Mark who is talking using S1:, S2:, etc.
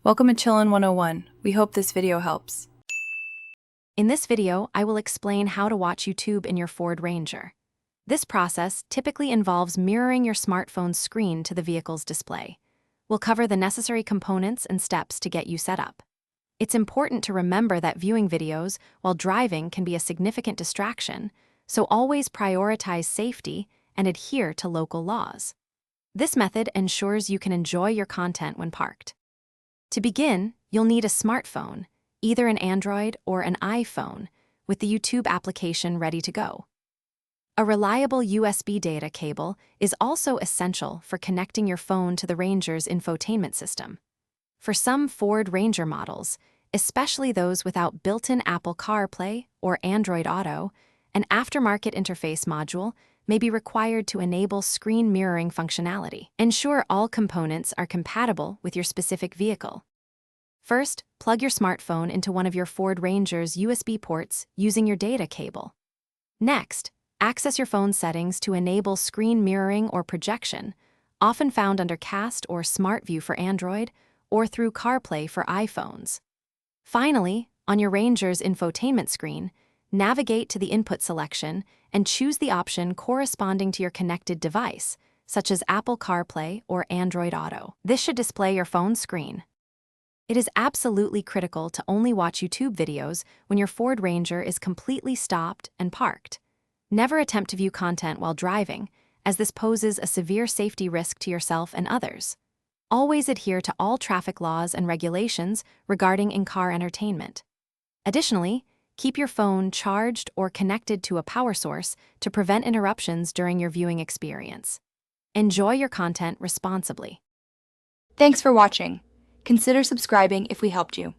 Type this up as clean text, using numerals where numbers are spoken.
S1: Welcome to Chillin' 101. We hope this video helps.
S2: In this video, I will explain how to watch YouTube in your Ford Ranger. This process typically involves mirroring your smartphone's screen to the vehicle's display. We'll cover the necessary components and steps to get you set up. It's important to remember that viewing videos while driving can be a significant distraction, so always prioritize safety and adhere to local laws. This method ensures you can enjoy your content when parked. To begin, you'll need a smartphone, either an Android or an iPhone, with the YouTube application ready to go. A reliable USB data cable is also essential for connecting your phone to the Ranger's infotainment system. For some Ford Ranger models, especially those without built-in Apple CarPlay or Android Auto, an aftermarket interface module may be required to enable screen mirroring functionality. Ensure all components are compatible with your specific vehicle. First, plug your smartphone into one of your Ford Ranger's USB ports using your data cable. Next, access your phone settings to enable screen mirroring or projection, often found under Cast or Smart View for Android, or through CarPlay for iPhones. Finally, on your Ranger's infotainment screen, navigate to the input selection and choose the option corresponding to your connected device, such as Apple CarPlay or Android Auto. This should display your phone screen. It is absolutely critical to only watch YouTube videos when your Ford Ranger is completely stopped and parked. Never attempt to view content while driving, as this poses a severe safety risk to yourself and others. Always adhere to all traffic laws and regulations regarding in-car entertainment. Additionally, keep your phone charged or connected to a power source to prevent interruptions during your viewing experience. Enjoy your content responsibly.
S3: Thanks for watching. Consider subscribing if we helped you.